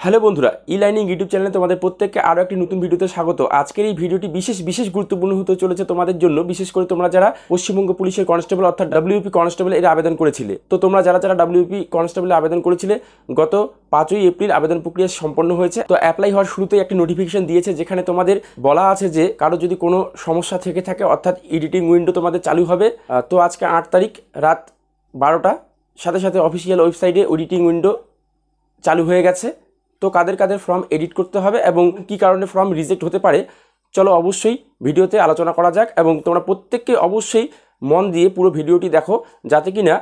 Hello বন্ধুরা, e learning YouTube চ্যানেলে তোমাদের প্রত্যেককে আরও একটি নতুন ভিডিওতে স্বাগত। আজকের এই ভিডিওটি বিশেষ গুরুত্বপূর্ণ হতে চলেছে তোমাদের জন্য, বিশেষ করে তোমরা যারা পশ্চিমবঙ্গ পুলিশের কনস্টেবল অর্থাৎ ডাব্লিউপি কনস্টেবল এর আবেদন করেছিলে। তো তোমরা যারা ডাব্লিউপি কনস্টেবলে আবেদন করেছিলে, গত 5ই এপ্রিল আবেদন প্রক্রিয়া সম্পন্ন হয়েছে। তো অ্যাপ্লাই হওয়ার শুরুতেই একটি নোটিফিকেশন দিয়েছে, যেখানে তোমাদের বলা আছে যে কারো যদি কোনো সমস্যা থেকে থাকে অর্থাৎ এডিটিং উইন্ডো তোমাদের চালু হবে। তো আজকে 8 তারিখ রাত 12টা, সাথে অফিসিয়াল ওয়েবসাইটে এডিটিং উইন্ডো চালু হয়ে গেছে। তো কাদের ফর্ম এডিট করতে হবে এবং কি কারণে ফর্ম রিজেক্ট হতে পারে, চলো অবশ্যই ভিডিওতে আলোচনা করা যাক। এবং তোমরা প্রত্যেককে অবশ্যই মন দিয়ে পুরো ভিডিওটি দেখো, যাতে কি না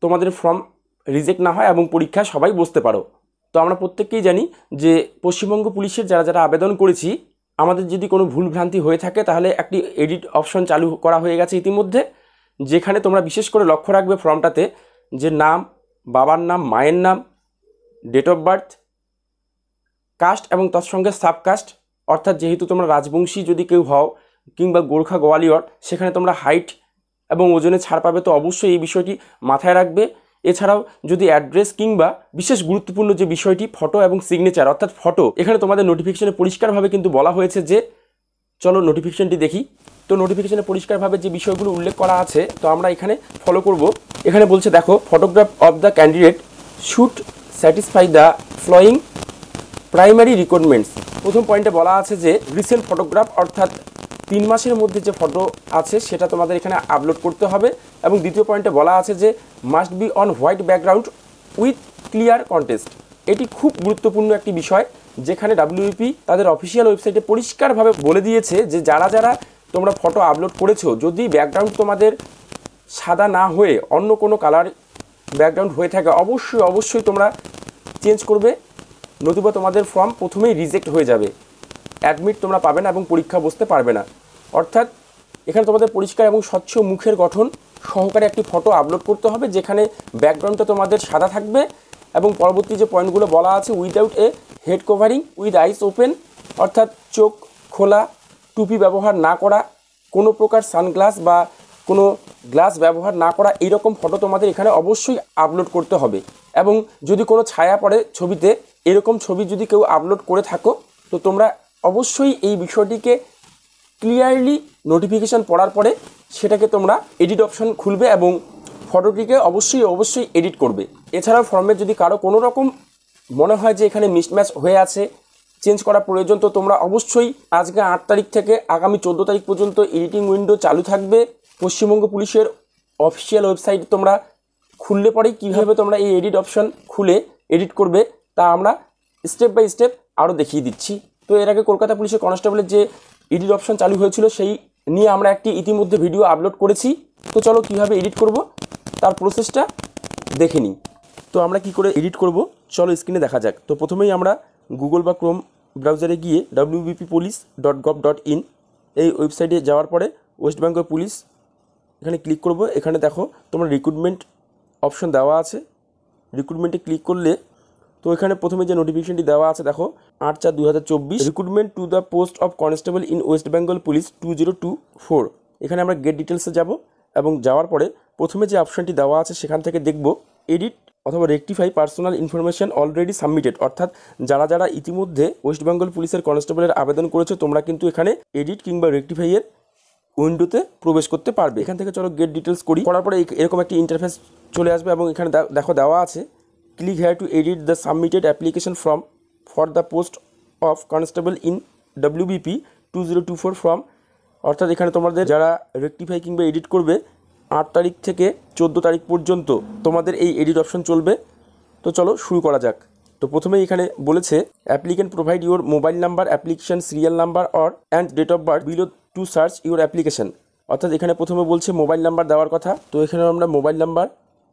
তোমাদের ফর্ম রিজেক্ট না হয় এবং পরীক্ষায় সবাই বসতে পারো। তো আমরা প্রত্যেককেই জানি যে পশ্চিমবঙ্গ পুলিশের যারা আবেদন করেছি, আমাদের যদি কোনো ভুলভ্রান্তি হয়ে থাকে তাহলে একটি এডিট অপশন চালু করা হয়ে গেছে ইতিমধ্যে, যেখানে তোমরা বিশেষ করে লক্ষ্য রাখবে ফর্মটাতে যে নাম, বাবার নাম, মায়ের নাম, ডেট অফ বার্থ, কাস্ট এবং তৎসঙ্গে সাবকাস্ট, অর্থাৎ যেহেতু তোমরা রাজবংশী যদি কেউ হও কিংবা গোর্খা গোয়ালিয়র, সেখানে তোমরা হাইট এবং ওজনে ছাড় পাবে। তো অবশ্যই এই বিষয়টি মাথায় রাখবে। এছাড়াও যদি অ্যাড্রেস কিংবা বিশেষ গুরুত্বপূর্ণ যে বিষয়টি ফটো এবং সিগনেচার অর্থাৎ ফটো, এখানে তোমাদের নোটিফিকেশনে পরিষ্কারভাবে কিন্তু বলা হয়েছে যে, চলো নোটিফিকেশনটি দেখি। তো নোটিফিকেশনে পরিষ্কারভাবে যে বিষয়গুলো উল্লেখ করা আছে, তো আমরা এখানে ফলো করব। এখানে বলছে দেখো, photograph of the candidate should satisfy the following primary requirements. প্রথম পয়েন্টে বলা আছে যে রিসেন্ট ফটোগ্রাফ অর্থাৎ 3 মাসের মধ্যে যে ফটো আছে সেটা তোমাদের এখানে আপলোড করতে হবে। এবং দ্বিতীয় পয়েন্টে বলা আছে যে must be on white background with clear contest. এটি খুব গুরুত্বপূর্ণ একটি বিষয়, যেখানে ডাব্লিউপি তাদের অফিসিয়াল ওয়েবসাইটে পরিষ্কারভাবে বলে দিয়েছে যে যারা তোমরা ফটো আপলোড করেছো, যদি ব্যাকগ্রাউন্ড তোমাদের সাদা না হয়ে অন্য কোনো কালার ব্যাকগ্রাউন্ড হয়ে থাকে, অবশ্যই তোমরা চেঞ্জ করবে, নতুবা তোমাদের ফর্ম প্রথমেই রিজেক্ট হয়ে যাবে, অ্যাডমিট তোমরা পাবে না এবং পরীক্ষা বসতে পারবে না। অর্থাৎ এখানে তোমাদের পরিষ্কার এবং স্বচ্ছ মুখের গঠন সহকারে একটি ফটো আপলোড করতে হবে, যেখানে ব্যাকগ্রাউন্ডটা তোমাদের সাদা থাকবে। এবং পরবর্তী যে পয়েন্টগুলো বলা আছে, without a head covering with eyes open, অর্থাৎ চোখ খোলা, টুপি ব্যবহার না করা, কোনো প্রকার সানগ্লাস বা কোনো গ্লাস ব্যবহার না করা, এইরকম ফটো তোমাদের এখানে অবশ্যই আপলোড করতে হবে। এবং যদি কোনো ছায়া পড়ে ছবিতে, এরকম ছবি যদি কেউ আপলোড করে থাকো, তো তোমরা অবশ্যই এই বিষয়টিকে ক্লিয়ারলি নোটিফিকেশান পড়ার পরে সেটাকে তোমরা এডিট অপশন খুলবে এবং ফটোটিকে অবশ্যই এডিট করবে। এছাড়াও ফর্মে যদি কারো কোনো রকম মনে হয় যে এখানে মিসম্যাচ হয়ে আছে, চেঞ্জ করা প্রয়োজন, তো তোমরা অবশ্যই আজকে 8 তারিখ থেকে আগামী 14 তারিখ পর্যন্ত এডিটিং উইন্ডো চালু থাকবে। পশ্চিমবঙ্গ পুলিশের অফিসিয়াল ওয়েবসাইট তোমরা খুললে পরেই কীভাবে তোমরা এই এডিট অপশন খুলে এডিট করবে তা আমরা স্টেপ বাই স্টেপ আরও দেখিয়ে দিচ্ছি। তো এর আগে কলকাতা পুলিশের কনস্টেবলের যে এডিট অপশন চালু হয়েছিল, সেই নিয়ে আমরা একটি ইতিমধ্যে ভিডিও আপলোড করেছি। তো চলো কীভাবে এডিট করব তার প্রসেসটা দেখে নিই। তো আমরা কি করে এডিট করব, চলো স্ক্রিনে দেখা যাক। তো প্রথমেই আমরা গুগল বা ক্রোম ব্রাউজারে গিয়ে wbppolice.gov.in এই ওয়েবসাইটে যাওয়ার পরে ওয়েস্ট বেঙ্গল পুলিশ এখানে ক্লিক করব। এখানে দেখো তোমরা রিক্রুটমেন্ট অপশন দেওয়া আছে, রিক্রুটমেন্টে ক্লিক করলে তো এখানে প্রথমে যে নোটিফিকেশনটি দেওয়া আছে দেখো, 8/4/2024 recruitment to the post of constable in West Bengal police 2024। এখানে আমরা গেট ডিটেলসে যাব এবং যাওয়ার পরে প্রথমে যে অপশনটি দেওয়া আছে সেখান থেকে দেখব এডিট অথবা rectify personal information already submitted, অর্থাৎ যারা ইতিমধ্যে ওয়েস্ট বেঙ্গল পুলিশের কনস্টেবলের আবেদন করেছে, তোমরা কিন্তু এখানে এডিট কিংবা রেকটিফাইয়ের উইন্ডোতে প্রবেশ করতে পারবে। এখান থেকে চলো গেট ডিটেলস করার পরে এরকম একটি ইন্টারফেস চলে আসবে এবং এখানে দেখো দেওয়া আছে click here two edit the submitted application form for the post of constable in WBP 2024 form. অর্থাৎ এখানে তোমাদের যারা রেকটিফাই কিংবা এডিট করবে 8 তারিখ থেকে 14 তারিখ পর্যন্ত তোমাদের এই এডিট অপশন চলবে। তো চলো শুরু করা যাক। তো প্রথমেই এখানে বলেছে applicant provide your mobile number, application serial number or and date of birth below to search your application. অর্থাৎ এখানে প্রথমে বলছে মোবাইল নাম্বার দেওয়ার কথা। তো এখানে আমরা মোবাইল নাম্বার,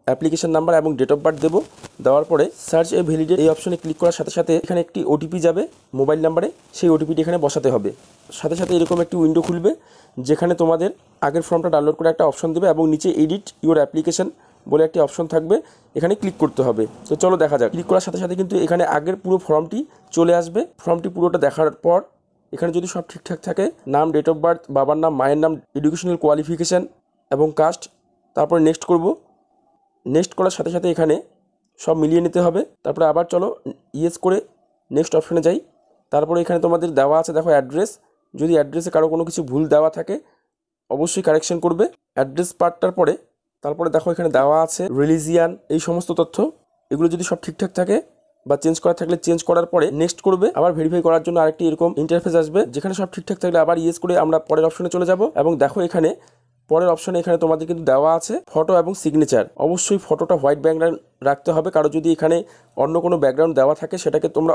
অ্যাপ্লিকেশন নাম্বার এবং ডেট অফ বার্থ দেবো। দেওয়ার পরে সার্চ এ ভ্যালিডেট এই অপশনে ক্লিক করার সাথে এখানে একটি ওটিপি যাবে মোবাইল নাম্বারে, সেই ওটিপিটি এখানে বসাতে হবে। সাথে এরকম একটি উইন্ডো খুলবে, যেখানে তোমাদের আগের ফর্মটা ডাউনলোড করে একটা অপশন দেবে এবং নিচে এডিট ইউর অ্যাপ্লিকেশন বলে একটি অপশন থাকবে, এখানে ক্লিক করতে হবে। তো চলো দেখা যাক। ক্লিক করার সাথে কিন্তু এখানে আগের পুরো ফর্মটি চলে আসবে। ফর্মটি পুরোটা দেখার পর এখানে যদি সব ঠিকঠাক থাকে, নাম, ডেট অফ বার্থ, বাবার নাম, মায়ের নাম, এডুকেশনাল কোয়ালিফিকেশান এবং কাস্ট, তারপর নেক্সট করব। নেক্সট করার সাথে এখানে সব মিলিয়ে নিতে হবে। তারপরে আবার চলো ইয়েস করে নেক্সট অপশনে যাই। তারপরে এখানে তোমাদের দেওয়া আছে দেখো অ্যাড্রেস। যদি অ্যাড্রেসে কারো কোনো কিছু ভুল দেওয়া থাকে অবশ্যই কারেকশন করবে অ্যাড্রেস পার্টটার পরে। তারপরে দেখো এখানে দেওয়া আছে রিলিজিয়ান, এই সমস্ত তথ্য। এগুলো যদি সব ঠিকঠাক থাকে বা চেঞ্জ করা থাকলে চেঞ্জ করার পরে নেক্সট করবে। আবার ভেরিফাই করার জন্য আরেকটি এরকম ইন্টারফেস আসবে, যেখানে সব ঠিকঠাক থাকলে আবার ইয়েস করে আমরা পরের অপশনে চলে যাব। এবং দেখো এখানে পরের অপশনে এখানে তোমাদের কিন্তু দেওয়া আছে ফটো এবং সিগনেচার। অবশ্যই ফটোটা হোয়াইট ব্যাকগ্রাউন্ড রাখতে হবে, কারো যদি এখানে অন্য কোনো ব্যাকগ্রাউন্ড দেওয়া থাকে সেটাকে তোমরা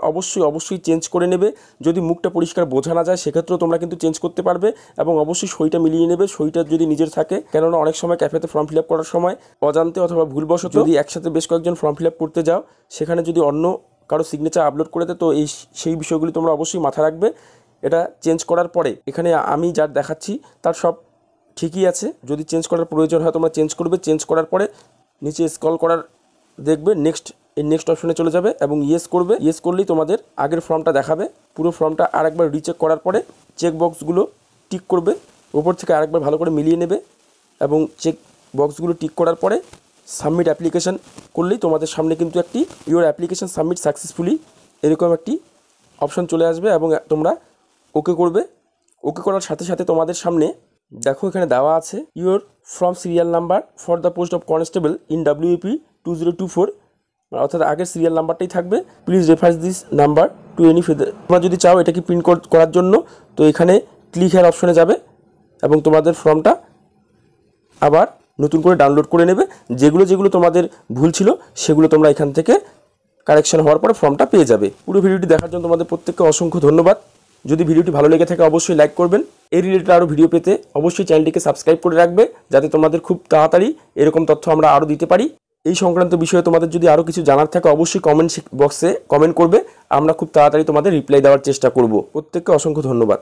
অবশ্যই চেঞ্জ করে নেবে। যদি মুখটা পরিষ্কার বোঝা না যায় সেক্ষেত্রেও তোমরা কিন্তু চেঞ্জ করতে পারবে। এবং অবশ্যই সইটা মিলিয়ে নেবে, সইটা যদি নিজের থাকে, কেননা অনেক সময় ক্যাফেতে ফর্ম ফিল আপ করার সময় অজান্তে অথবা ভুলবশত যদি একসাথে বেশ কয়েকজন ফর্ম ফিল আপ করতে যাও, সেখানে যদি অন্য কারো সিগনেচার আপলোড করে দেয়, তো সেই বিষয়গুলি তোমরা অবশ্যই মাথায় রাখবে। এটা চেঞ্জ করার পরে এখানে আমি যার দেখাচ্ছি তার সব ঠিকই আছে। যদি চেঞ্জ করার প্রয়োজন হয় তোমরা চেঞ্জ করবে। চেঞ্জ করার পরে নিচে স্ক্রল করার দেখবে নেক্সট অপশনে চলে যাবে এবং ইয়েস করবে। ইয়েস করলেই তোমাদের আগের ফর্মটা দেখাবে। পুরো ফর্মটা আরেকবার রিচেক করার পরে চেক বক্সগুলো টিক করবে, উপর থেকে আরেকবার ভালো করে মিলিয়ে নেবে এবং চেক বক্সগুলো টিক করার পরে সাবমিট অ্যাপ্লিকেশান করলেই তোমাদের সামনে কিন্তু একটি ইউর অ্যাপ্লিকেশান সাবমিট সাকসেসফুলি এরকম একটি অপশন চলে আসবে এবং তোমরা ওকে করবে। ওকে করার সাথে সাথে তোমাদের সামনে দেখো এখানে দেওয়া আছে your from serial number for the post of constable in WEP 2024, অর্থাৎ আগের সিরিয়াল নাম্বারটাই থাকবে। Please reference this number to any feather. তোমরা যদি চাও এটাকে প্রিন্ট করার জন্য তো এখানে ক্লিক হেয়ার অপশনে যাবে এবং তোমাদের ফর্মটা আবার নতুন করে ডাউনলোড করে নেবে। যেগুলো তোমাদের ভুল ছিল সেগুলো তোমরা এখান থেকে কারেকশন হওয়ার পরে ফর্মটা পেয়ে যাবে। পুরো ভিডিওটি দেখার জন্য তোমাদের প্রত্যেককে অসংখ্য ধন্যবাদ। যদি ভিডিওটি ভালো লেগে থাকে অবশ্যই লাইক করবেন। এই রিলেটেড আরও ভিডিও পেতে অবশ্যই চ্যানেলটিকে সাবস্ক্রাইব করে রাখবে, যাতে তোমাদের খুব তাড়াতাড়ি এরকম তথ্য আমরা আরও দিতে পারি। এই সংক্রান্ত বিষয়ে তোমাদের যদি আরও কিছু জানার থাকে অবশ্যই কমেন্ট বক্সে কমেন্ট করবে, আমরা খুব তাড়াতাড়ি তোমাদের রিপ্লাই দেওয়ার চেষ্টা করব। প্রত্যেককে অসংখ্য ধন্যবাদ।